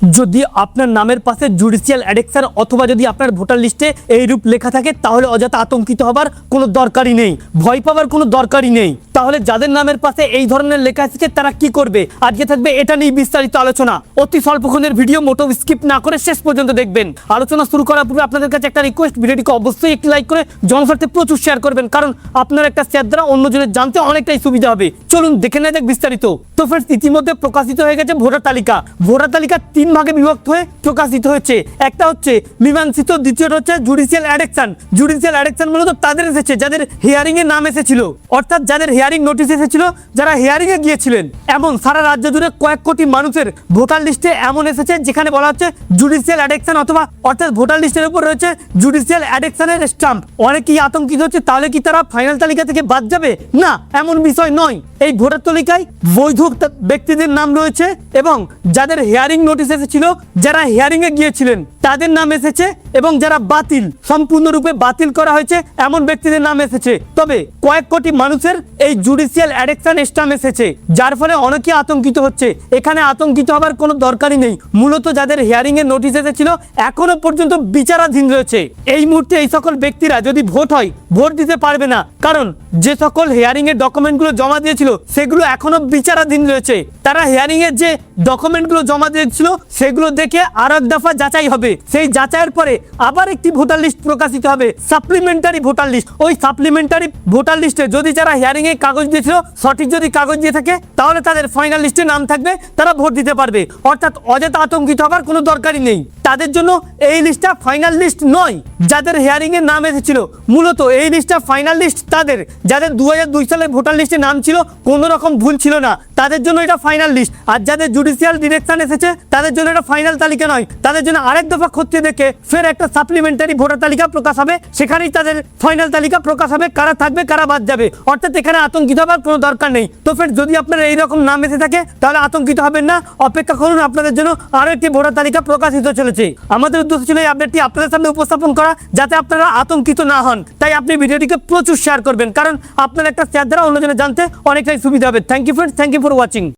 যদি আপনার নামের পাশে জুডিশিয়াল অ্যাডেকশন অথবা যদি আপনার ভোটার লিস্টে এই রূপ লেখা থাকে তাহলে অযথা আতঙ্কিত হবার কোনো দরকারই নেই, ভয় পাওয়ার কোনো দরকারই নেই। তাহলে যাদের নামের পাশে এই ধরনের লেখা এসেছে তারা কি করবে, আজকে থাকবে এটা নিয়ে বিস্তারিত আলোচনা। অতি স্বল্পক্ষণের ভিডিও, মোটেও স্কিপ না করে শেষ পর্যন্ত দেখবেন। আলোচনা শুরু করার পূর্বে আপনাদের কাছে একটা রিকোয়েস্ট, ভিডিওটিকে অবশ্যই একটি লাইক করে জনস্বার্থে প্রচুর শেয়ার করবেন, কারণ আপনার একটা শেয়ার দ্বারা অন্যজনের জানতে অনেকটাই সুবিধা হবে। চলুন দেখে নেওয়া যাক বিস্তারিত। তো ফ্রেন্ডস, ইতিমধ্যে প্রকাশিত হয়ে গেছে ভোটার তালিকা। ভোটার তালিকা 3 ভাগে বিভক্ত হয়ে প্রকাশিত হয়েছে। একটা হচ্ছে মীমাংসিত, দ্বিতীয়টা হচ্ছে জুডিশিয়াল অ্যাডেকশন। জুডিশিয়াল অ্যাডেকশন মূলত তাদের এসেছে যাদের হিয়ারিং এর নাম এসেছিল, অর্থাৎ যাদের হিয়ারিং নোটিশ এসেছিল, যারা হিয়ারিং এ গিয়েছিলেন। এমন সারা রাজ্য জুড়ে কয়েক কোটি মানুষের ভোটার লিস্টে এমন এসেছে যেখানে বলা হচ্ছে জুডিশিয়াল অ্যাডেকশন, অথবা অর্থাৎ ভোটার লিস্টের উপর রয়েছে জুডিশিয়াল অ্যাডেকশনের স্ট্যাম্প। অনেকেই আতঙ্কিত হচ্ছে তাহলে কি তারা ফাইনাল তালিকা থেকে বাদ যাবে? না, এমন বিষয় নয়। এই ভোটার তালিকায় বৈধ ব্যক্তিদের নাম রয়েছে এবং যাদের হিয়ারিং নোটিশ এসেছিল, যারা হিয়ারিং এ গিয়েছিলেন তাদের নাম এসেছে, এবং যারা বাতিল, সম্পূর্ণরূপে বাতিল করা হয়েছে এমন ব্যক্তিদের নাম এসেছে। তবে কয়েক কোটি মানুষের এই জুডিশিয়াল অ্যাডেকশন স্ট্যাম্প এসেছে, যার ফলে অনেকেই আতঙ্কিত হচ্ছে। এখানে আতঙ্কিত হবার কোনো দরকারই নেই। মূলত যাদের হিয়ারিং এর নোটিশ এসেছিল এখনো পর্যন্ত বিচারাধীন রয়েছে। এই মুহূর্তে এই সকল ব্যক্তিরা যদি ভোট হয়, ভোট দিতে পারবে না, কারণ যে সকল হিয়ারিং এর ডকুমেন্টগুলো জমা দিয়েছিল সেগুলো এখনো বিচারাধীন রয়েছে। তারা হিয়ারিং এর যে ডকুমেন্টগুলো জমা দিয়েছিল সেগুলো দেখে আর এক দফা যাচাই হবে। সেই যাচাইয়ের পরে আবার একটি ভোটার লিস্ট প্রকাশিত হবে, সাপ্লিমেন্টারি ভোটার লিস্ট। ওই সাপ্লিমেন্টারি ভোটার লিস্টে যদি যারা হিয়ারিং এর কাগজ দিয়েছিল সঠিক যদি কাগজ দিয়ে থাকে তাহলে তাদের ফাইনাল লিস্টে নাম থাকবে, তারা ভোট দিতে পারবে। অর্থাৎ অযথা আতঙ্কিত হবার কোনো দরকারই নেই। তাদের জন্য এই লিস্টটা ফাইনাল লিস্ট নয়। যাদের হিয়ারিং এর নাম এসেছিল, মূলত এই লিস্টটা ফাইনাল লিস্ট তাদের, যাদের 2002 সালে ভোটার লিস্টে নাম ছিল, কোনো রকম ভুল ছিল না, তাদের জন্য এটা ফাইনাল লিস্ট। আর যাদের জুডিশিয়াল ডিরেকশন এসেছে তাদের জন্য এটা ফাইনাল তালিকা নয়, তাদের জন্য আরেক দফা খতিয়ে দেখে ফের একটা সাপ্লিমেন্টারি ভোটার তালিকা প্রকাশ হবে। সেখানেই তাদের ফাইনাল তালিকা প্রকাশ হবে, কারা থাকবে কারা বাদ যাবে। অর্থাৎ এখানে আতঙ্কিত হবার কোনো দরকার নেই। তো ফের যদি আপনার এইরকম নাম এসে থাকে তাহলে আতঙ্কিত হবেন না, অপেক্ষা করুন, আপনাদের জন্য আরো একটি ভোটার তালিকা প্রকাশিত চলেছে। আমাদের উদ্দেশ্য ছিল এই আপডেটটি আপনাদের সামনে উপস্থাপন করা, যাতে আপনারা আতঙ্কিত না হন। তাই আপনি ভিডিওটিকে প্রচুর শেয়ার করবেন, কারণ আপনার একটা শেয়ার দ্বারা অন্যজনের জানতে অনেকটাই সুবিধা হবে। Thank you friends, thank you for watching.